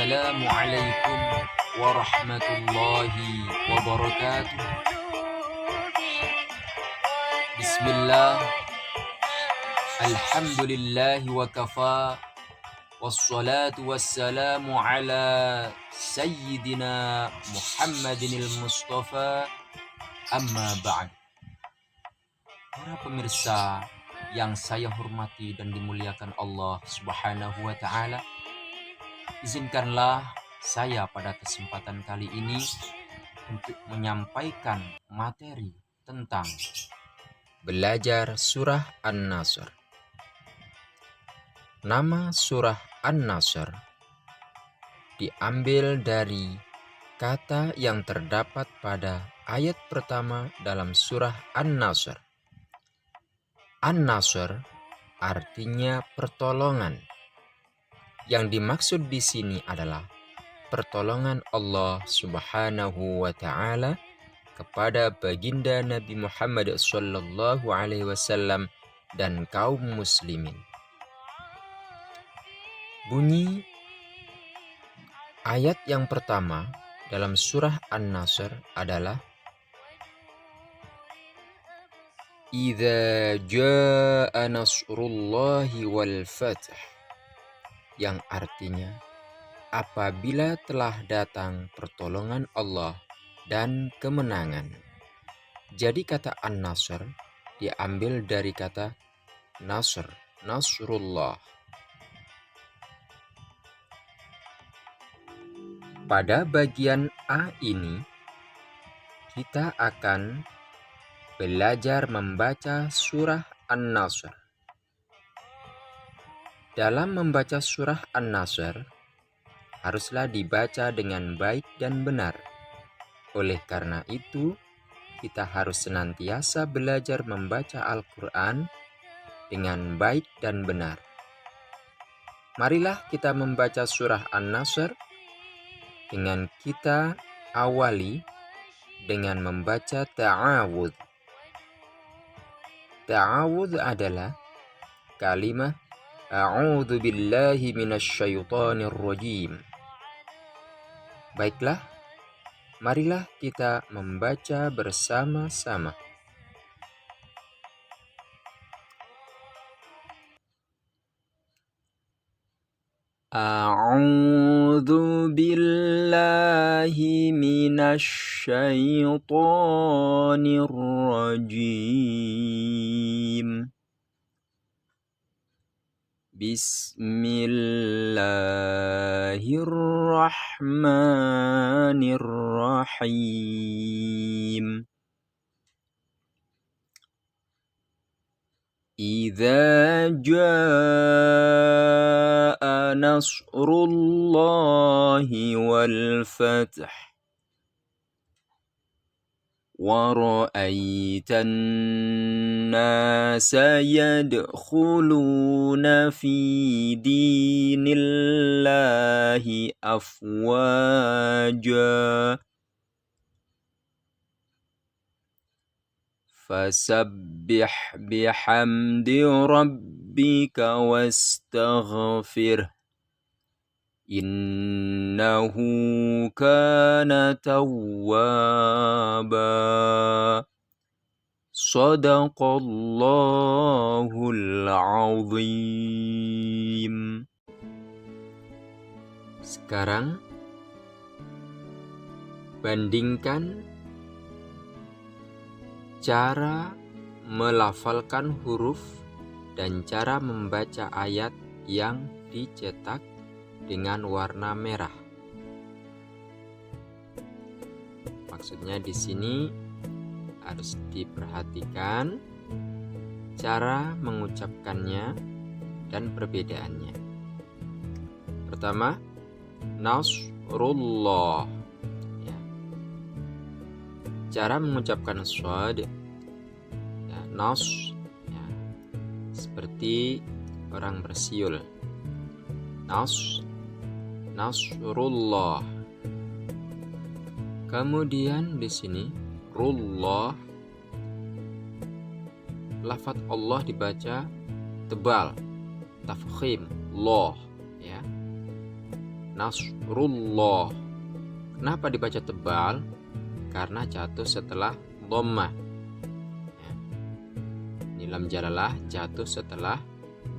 Assalamualaikum warahmatullahi wabarakatuh. Bismillah, alhamdulillahi wa kafa, wassalatu wassalamu ala sayyidina Muhammadinil Mustafa, amma ba'd. Para pemirsa yang saya hormati dan dimuliakan Allah Subhanahu wa ta'ala, izinkanlah saya pada kesempatan kali ini untuk menyampaikan materi tentang belajar surah An-Nasr. Nama surah An-Nasr diambil dari kata yang terdapat pada ayat pertama dalam surah An-Nasr. An-Nasr artinya pertolongan. Yang dimaksud di sini adalah pertolongan Allah Subhanahu wa ta'ala kepada baginda Nabi Muhammad sallallahu alaihi wasallam dan kaum muslimin. Bunyi ayat yang pertama dalam surah An-Nasr adalah Idza jaa nasrullahi wal fath, yang artinya apabila telah datang pertolongan Allah dan kemenangan. Jadi kata An-Nasr diambil dari kata Nasr, Nasrullah. Pada bagian A ini kita akan belajar membaca surah An-Nasr. Dalam membaca surah An-Nasr, haruslah dibaca dengan baik dan benar. Oleh karena itu, kita harus senantiasa belajar membaca Al-Quran dengan baik dan benar. Marilah kita membaca surah An-Nasr dengan kita awali dengan membaca ta'awudz. Ta'awudz adalah kalimat A'udzu billahi minasyaitonir rajim. Baiklah, marilah kita membaca bersama-sama. A'udzu billahi minasyaitonir rajim. Bismillahirrahmanirrahim. Idza jaa nasrullahi wal fath وَرَأَيْتَ النَّاسَ يَدْخُلُونَ فِي دِينِ اللَّهِ أَفْوَاجًا فَسَبِّحْ بِحَمْدِ رَبِّكَ وَاسْتَغْفِرْهُ Innahu kana tawwaba. Shadaqallahul azim. Sekarang bandingkan cara melafalkan huruf dan cara membaca ayat yang dicetak dengan warna merah. Maksudnya di sini harus diperhatikan cara mengucapkannya dan perbedaannya. Pertama, Nasrullah. Ya. Cara mengucapkan shad, ya, nas, ya, seperti orang bersiul. Nasrullah. Kemudian di sini rullah, lafaz Allah dibaca tebal, tafkhim, loh, ya. Nasrullah. Kenapa dibaca tebal? Karena jatuh setelah dhammah. Ya. Ini lam jalalah jatuh setelah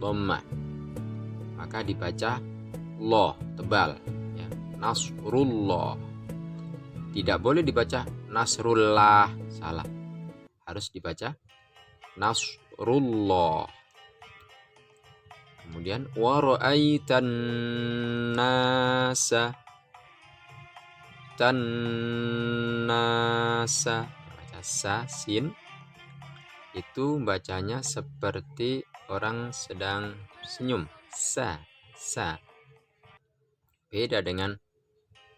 dhammah. Maka dibaca lo tebal. Ya. Nasrullah. Tidak boleh dibaca Nasrullah, salah. Harus dibaca Nasrullah. Kemudian wa ra'aitan nasa, baca sa sin, itu bacanya seperti orang sedang senyum, sa. Beda dengan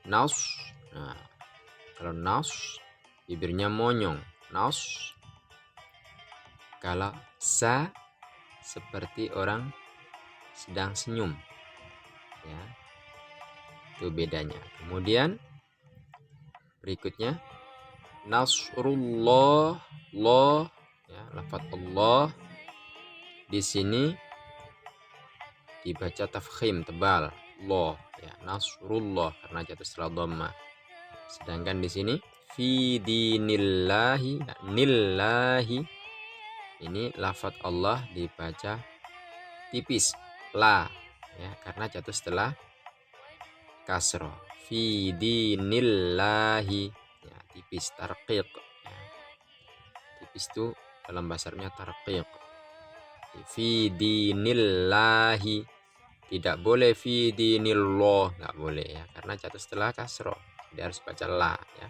naus. Nah, kalau naus bibirnya monyong, naus. Kalau sa seperti orang sedang senyum, ya, itu bedanya. Kemudian berikutnya Nasrullah, Allah, ya, lafaz Allah di sini dibaca tafkhim tebal, Allah, ya, Nasrullah karena jatuh setelah dhammah. Sedangkan di sini fi dinillahi, ya, nillahi, ini lafaz Allah dibaca tipis, la, ya, karena jatuh setelah kasroh. Fi dinillahi, ya, tipis, tarqiq, ya. Tipis itu dalam bahasa Arabnya tarqiq. Fi dinillahi, tidak boleh fi dinillah, nggak boleh, ya, karena jatuh setelah kasroh. Jadi harus baca la, ya.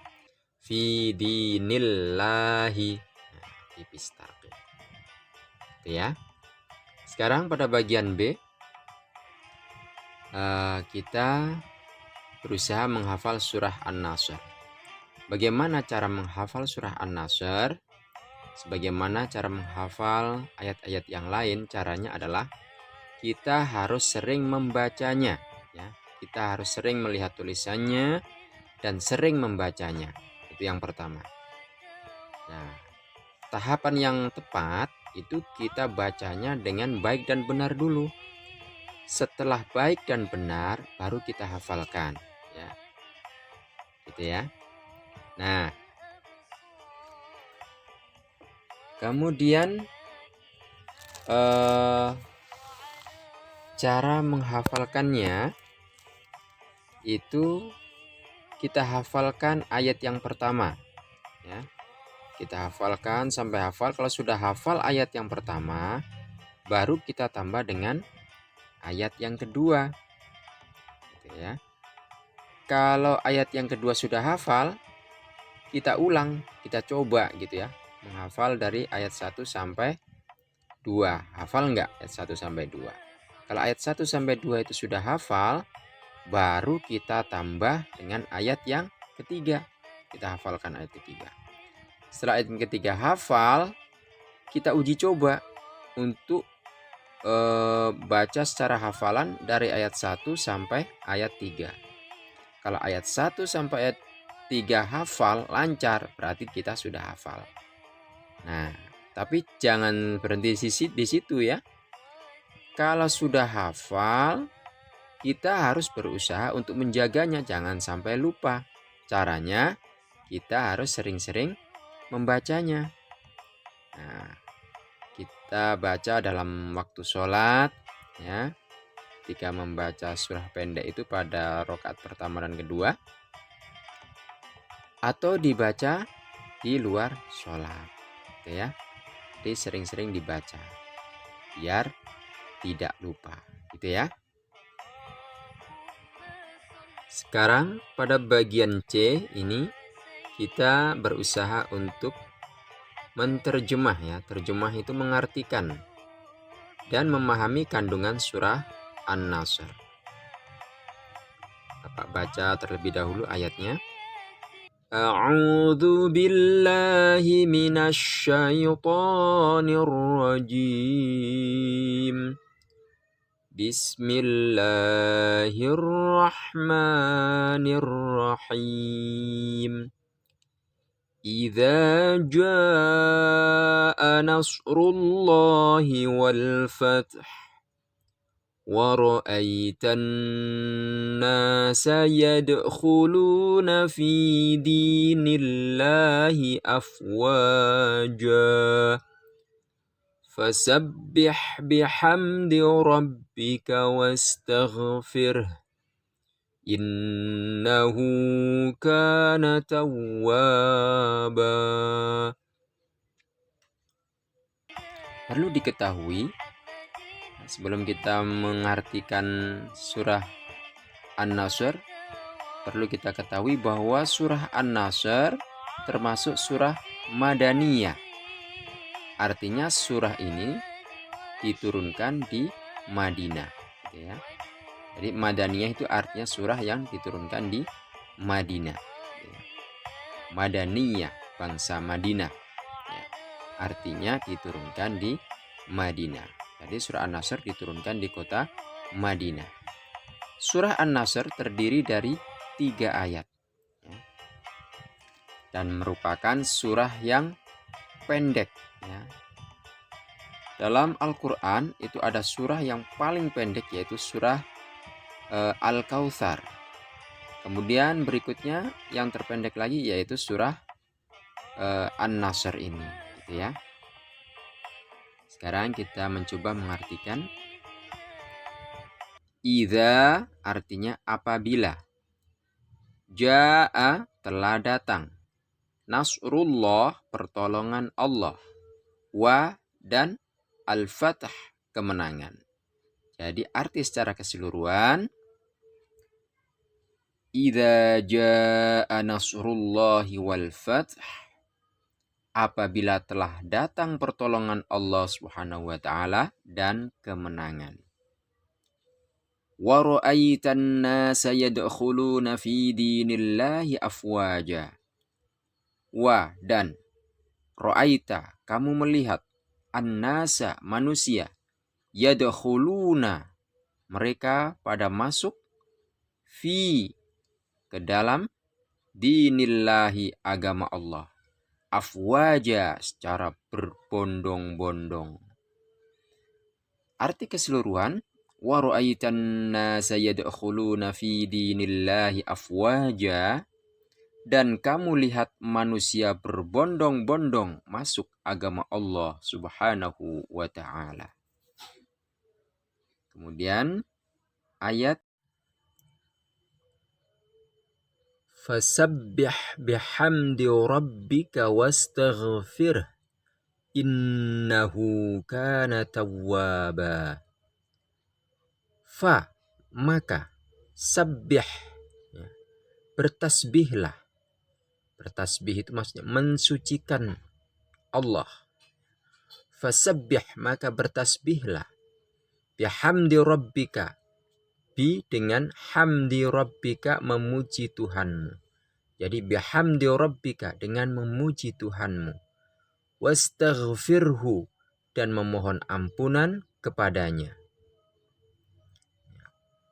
Fi dinillahi, ya, tipis, tarqiq. Itu ya. Sekarang pada bagian B, kita berusaha menghafal surah An-Nasr. Bagaimana cara menghafal surah An-Nasr? Sebagaimana cara menghafal ayat-ayat yang lain, caranya adalah kita harus sering membacanya, ya. Kita harus sering melihat tulisannya dan sering membacanya. Itu yang pertama. Nah, tahapan yang tepat itu kita bacanya dengan baik dan benar dulu. Setelah baik dan benar baru kita hafalkan, ya. Gitu ya. Nah, kemudian cara menghafalkannya itu kita hafalkan ayat yang pertama, ya. Kita hafalkan sampai hafal. Kalau sudah hafal ayat yang pertama, baru kita tambah dengan ayat yang kedua, gitu ya. Kalau ayat yang kedua sudah hafal, kita ulang, kita coba gitu ya, menghafal dari ayat 1 sampai 2. Hafal enggak ayat 1 sampai 2? Kalau ayat 1 sampai 2 itu sudah hafal, baru kita tambah dengan ayat yang ketiga. Kita hafalkan ayat ketiga. Setelah ayat yang ketiga hafal, kita uji coba untuk baca secara hafalan dari ayat 1 sampai ayat 3. Kalau ayat 1 sampai ayat 3 hafal lancar, berarti kita sudah hafal. Nah, tapi jangan berhenti di situ ya. Kalau sudah hafal, kita harus berusaha untuk menjaganya, jangan sampai lupa. Caranya, kita harus sering-sering membacanya. Nah, kita baca dalam waktu sholat, ya. Ketika membaca surah pendek itu pada rakaat pertama dan kedua, atau dibaca di luar sholat, gitu ya. Jadi sering-sering dibaca, biar tidak lupa, gitu ya. Sekarang pada bagian C ini kita berusaha untuk menterjemah, ya. Terjemah itu mengartikan dan memahami kandungan surah An-Nasr. Bapak baca terlebih dahulu ayatnya. A'udzu billahi minasy syaithanir rajim. Bismillahirrahmanirrahim. Idza jaa nasrullahi wal fath وَرَأَيْتَ النَّاسَ يَدْخُلُونَ فِي دِينِ اللَّهِ أَفْوَاجًا فَسَبِّحْ بِحَمْدِ رَبِّكَ وَاسْتَغْفِرْهُ إِنَّهُ كَانَ تَوَّابًا. Perlu diketahui, sebelum kita mengartikan surah An-Nasr, perlu kita ketahui bahwa surah An-Nasr termasuk surah Madaniyah. Artinya surah ini diturunkan di Madinah, gitu ya. Jadi Madaniyah itu artinya surah yang diturunkan di Madinah, gitu ya. Madaniyah, bangsa Madinah, ya. Artinya diturunkan di Madinah. Jadi surah An-Nasr diturunkan di kota Madinah. Surah An-Nasr terdiri dari 3 ayat, ya, dan merupakan surah yang pendek, ya. Dalam Al-Quran itu ada surah yang paling pendek, yaitu surah Al-Kautsar. Kemudian berikutnya yang terpendek lagi yaitu surah An-Nasr ini, gitu ya. Sekarang kita mencoba mengartikan. Idza artinya apabila. Ja'a telah datang. Nasrullah pertolongan Allah. Wa dan al-fath kemenangan. Jadi arti secara keseluruhan, idza jaa nasrullahi wal fath, apabila telah datang pertolongan Allah Subhanahu wa taala dan kemenangan. Wa ra'aitan nasa yadkhuluna fi dinillahi afwaja. Wa dan ra'aita kamu melihat an-nasa manusia yadkhuluna mereka pada masuk fi ke dalam dinillahi agama Allah afwaja secara berbondong-bondong. Arti keseluruhan, wa ra'aitan nasa yadkhuluna fi dinillahi afwaja, dan kamu lihat manusia berbondong-bondong masuk agama Allah Subhanahu wa ta'ala. Kemudian ayat fasabbih bihamdi rabbika wastaghfirh innahu kana tawwaba. Fa maka sabbih, ya, bertasbihlah. Bertasbih itu maksudnya mensucikan Allah. Fasabbih maka bertasbihlah. Bihamdi rabbika, bi dengan hamdi rabbika memuji Tuhanmu. Jadi bihamdi rabbika dengan memuji Tuhanmu. Wastaghfirhu dan memohon ampunan kepadanya.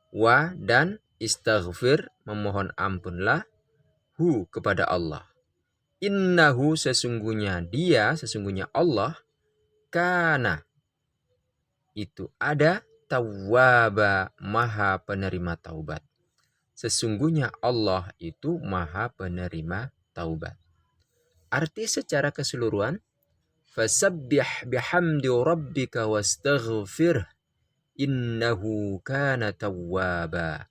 Wa dan istaghfir memohon ampunlah hu kepada Allah. Innahu sesungguhnya Allah kana itu ada tawwaba maha penerima taubat. Sesungguhnya Allah itu maha penerima taubat. Arti secara keseluruhan, fasabbih bihamdi rabbika wastaghfirh innahu kana tawwaba.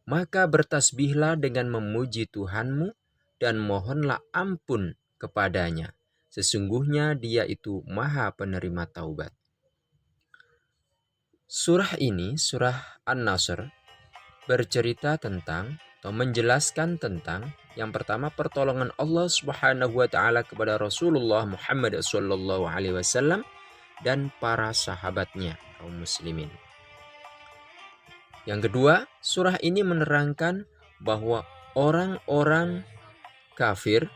Maka bertasbihlah dengan memuji Tuhanmu dan mohonlah ampun kepadanya. Sesungguhnya dia itu maha penerima taubat. Surah ini, surah An-Nasr, bercerita tentang atau menjelaskan tentang yang pertama pertolongan Allah Subhanahu wa taala kepada Rasulullah Muhammad sallallahu alaihi wasallam dan para sahabatnya kaum muslimin. Yang kedua, surah ini menerangkan bahwa orang-orang kafir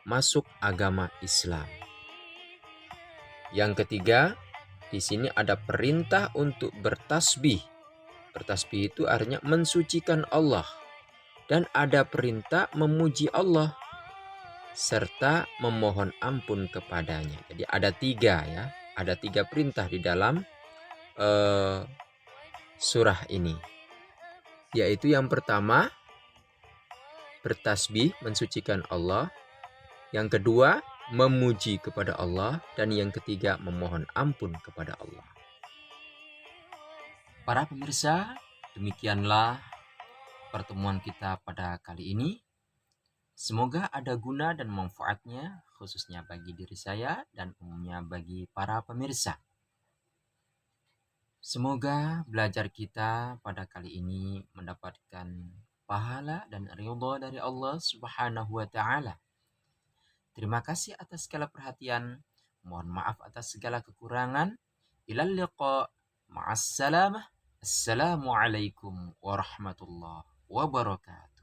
masuk agama Islam. Yang ketiga, di sini ada perintah untuk bertasbih. Bertasbih itu artinya mensucikan Allah. Dan ada perintah memuji Allah serta memohon ampun kepadanya. Jadi ada 3 ya. Ada 3 perintah di dalam surah ini. Yaitu yang pertama, bertasbih mensucikan Allah. Yang kedua, memuji kepada Allah. Dan yang ketiga, memohon ampun kepada Allah. Para pemirsa, demikianlah pertemuan kita pada kali ini. Semoga ada guna dan manfaatnya, khususnya bagi diri saya dan umumnya bagi para pemirsa. Semoga belajar kita pada kali ini mendapatkan pahala dan ridha dari Allah Subhanahu wa Ta'ala. Terima kasih atas segala perhatian. Mohon maaf atas segala kekurangan. Ilal liqa. Ma'assalamah. Assalamualaikum warahmatullahi wabarakatuh.